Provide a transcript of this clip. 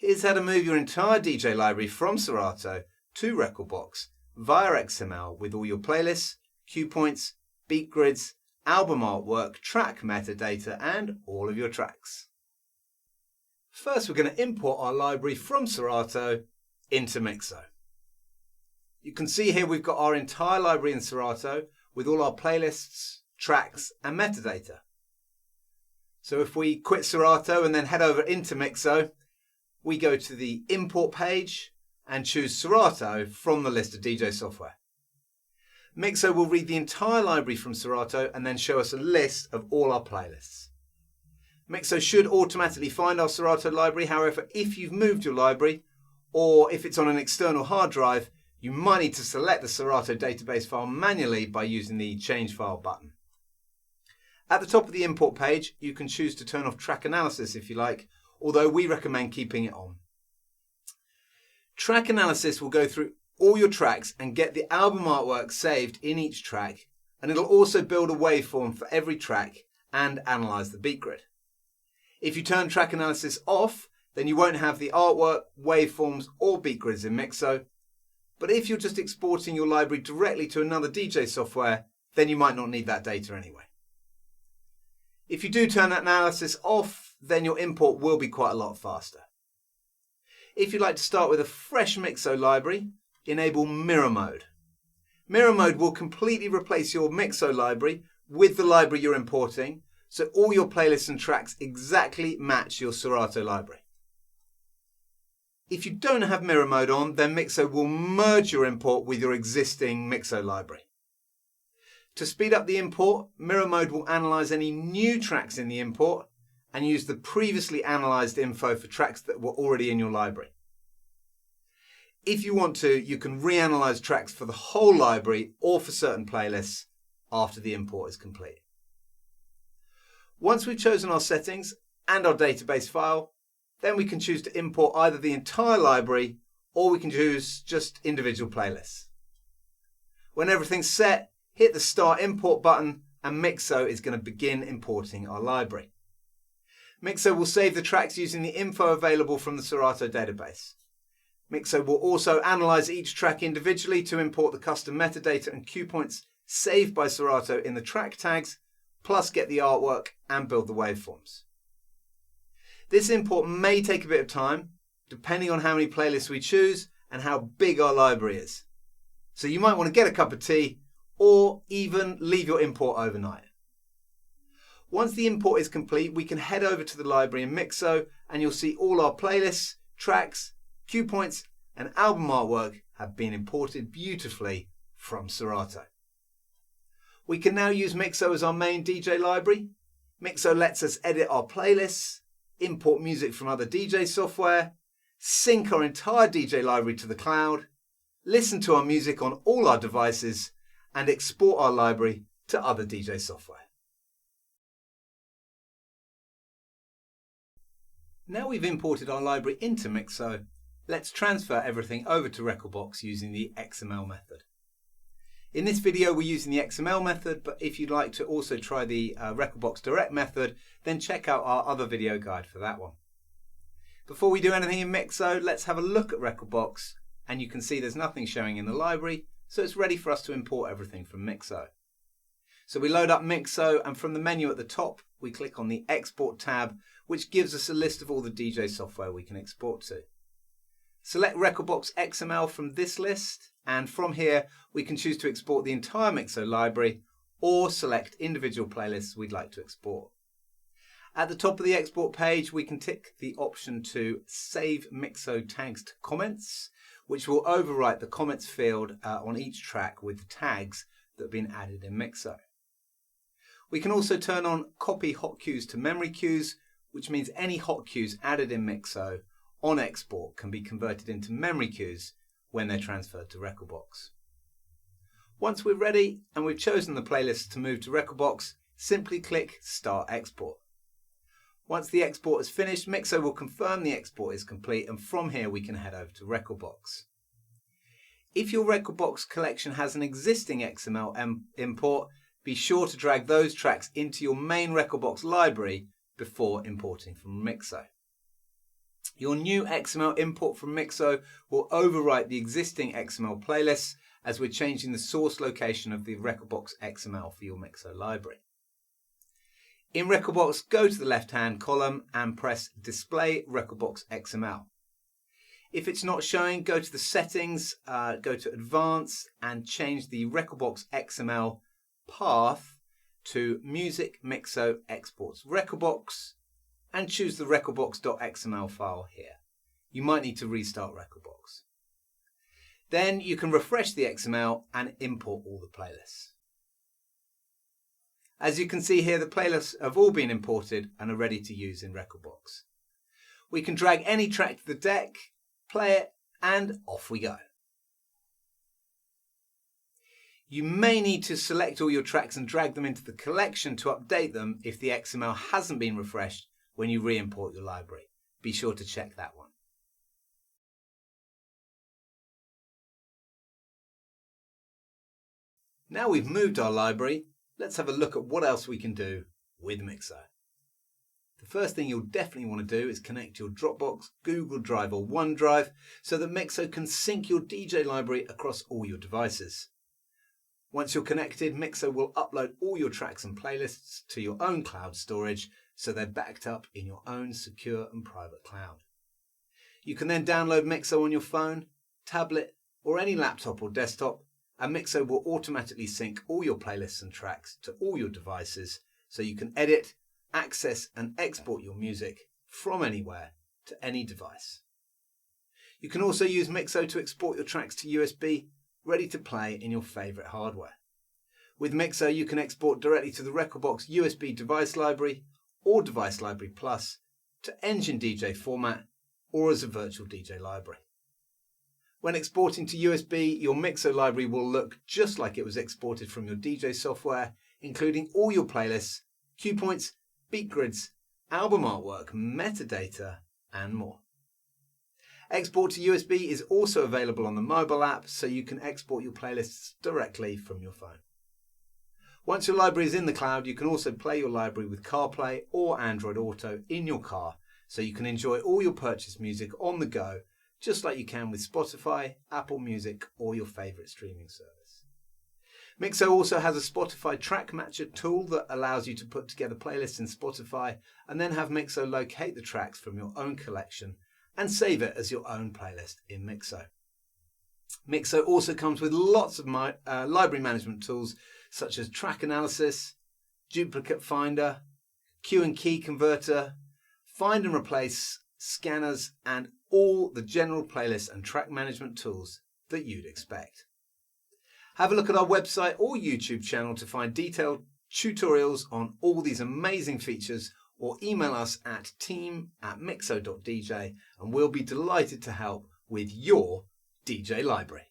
is how to move your entire DJ library from Serato to Rekordbox via XML with all your playlists, cue points, beat grids, album artwork, track metadata, and all of your tracks. First, we're going to import our library from Serato into Mixo. You can see here we've got our entire library in Serato with all our playlists, tracks, and metadata. So if we quit Serato and then head over into Mixo, we go to the import page and choose Serato from the list of DJ software. Mixo will read the entire library from Serato and then show us a list of all our playlists. Mixo should automatically find our Serato library. However, if you've moved your library or if it's on an external hard drive, you might need to select the Serato database file manually by using the Change File button. At the top of the import page, you can choose to turn off track analysis if you like, although we recommend keeping it on. Track analysis will go through all your tracks and get the album artwork saved in each track, and it'll also build a waveform for every track and analyze the beat grid. If you turn track analysis off, then you won't have the artwork, waveforms, or beat grids in Mixo. But if you're just exporting your library directly to another DJ software, then you might not need that data anyway. If you do turn that analysis off, then your import will be quite a lot faster. If you'd like to start with a fresh Mixo library, enable Mirror Mode. Mirror Mode will completely replace your Mixo library with the library you're importing, so all your playlists and tracks exactly match your Serato library. If you don't have Mirror Mode on, then Mixo will merge your import with your existing Mixo library. To speed up the import, Mirror Mode will analyze any new tracks in the import and use the previously analyzed info for tracks that were already in your library. If you want to, you can reanalyze tracks for the whole library or for certain playlists after the import is complete. Once we've chosen our settings and our database file, then we can choose to import either the entire library or we can choose just individual playlists. When everything's set, hit the Start Import button and Mixo is going to begin importing our library. Mixo will save the tracks using the info available from the Serato database. Mixo will also analyze each track individually to import the custom metadata and cue points saved by Serato in the track tags, plus get the artwork and build the waveforms. This import may take a bit of time, depending on how many playlists we choose and how big our library is. So you might want to get a cup of tea or even leave your import overnight. Once the import is complete, we can head over to the library in Mixo and you'll see all our playlists, tracks, cue points and album artwork have been imported beautifully from Serato. We can now use Mixo as our main DJ library. Mixo lets us edit our playlists, import music from other DJ software, sync our entire DJ library to the cloud, listen to our music on all our devices, and export our library to other DJ software. Now we've imported our library into Mixo, let's transfer everything over to Rekordbox using the XML method. In this video we're using the XML method, but if you'd like to also try the Rekordbox Direct method, then check out our other video guide for that one. Before we do anything in Mixo, let's have a look at Rekordbox, and you can see there's nothing showing in the library, so it's ready for us to import everything from Mixo. So we load up Mixo, and from the menu at the top we click on the Export tab, which gives us a list of all the DJ software we can export to. Select Rekordbox XML from this list, and from here we can choose to export the entire Mixo library or select individual playlists we'd like to export. At the top of the export page we can tick the option to save Mixo tags to comments, which will overwrite the comments field on each track with the tags that have been added in Mixo. We can also turn on copy hot cues to memory cues, which means any hot cues added in Mixo on export can be converted into memory cues when they're transferred to Rekordbox. Once we're ready and we've chosen the playlist to move to Rekordbox, simply click Start Export. Once the export is finished, Mixo will confirm the export is complete, and from here we can head over to Rekordbox. If your Rekordbox collection has an existing XML import, be sure to drag those tracks into your main Rekordbox library before importing from Mixo. Your new XML import from Mixo will overwrite the existing XML playlists as we're changing the source location of the Rekordbox XML for your Mixo library. In Rekordbox, go to the left-hand column and press Display Rekordbox XML. If it's not showing, go to the settings, go to Advanced and change the Rekordbox XML path to Music Mixo Exports Rekordbox and choose the rekordbox.xml file here. You might need to restart Rekordbox. Then you can refresh the XML and import all the playlists. As you can see here, the playlists have all been imported and are ready to use in Rekordbox. We can drag any track to the deck, play it, and off we go. You may need to select all your tracks and drag them into the collection to update them if the XML hasn't been refreshed when you re-import your library. Be sure to check that one. Now we've moved our library, let's have a look at what else we can do with Mixo. The first thing you'll definitely want to do is connect your Dropbox, Google Drive or OneDrive so that Mixo can sync your DJ library across all your devices. Once you're connected, Mixo will upload all your tracks and playlists to your own cloud storage so they're backed up in your own secure and private cloud. You can then download Mixo on your phone, tablet or any laptop or desktop, and Mixo will automatically sync all your playlists and tracks to all your devices so you can edit, access and export your music from anywhere to any device. You can also use Mixo to export your tracks to USB, ready to play in your favourite hardware. With Mixo you can export directly to the Rekordbox USB device library or Device Library Plus to Engine DJ format or as a virtual DJ library. When exporting to USB, your Mixo library will look just like it was exported from your DJ software, including all your playlists, cue points, beat grids, album artwork, metadata, and more. Export to USB is also available on the mobile app, so you can export your playlists directly from your phone. Once your library is in the cloud, you can also play your library with CarPlay or Android Auto in your car, so you can enjoy all your purchased music on the go, just like you can with Spotify, Apple Music, or your favourite streaming service. Mixo also has a Spotify track matcher tool that allows you to put together playlists in Spotify and then have Mixo locate the tracks from your own collection and save it as your own playlist in Mixo. Mixo also comes with lots of library management tools such as track analysis, duplicate finder, cue and key converter, find and replace, scanners, and all the general playlist and track management tools that you'd expect. Have a look at our website or YouTube channel to find detailed tutorials on all these amazing features, or email us at team@mixo.dj and we'll be delighted to help with your DJ library.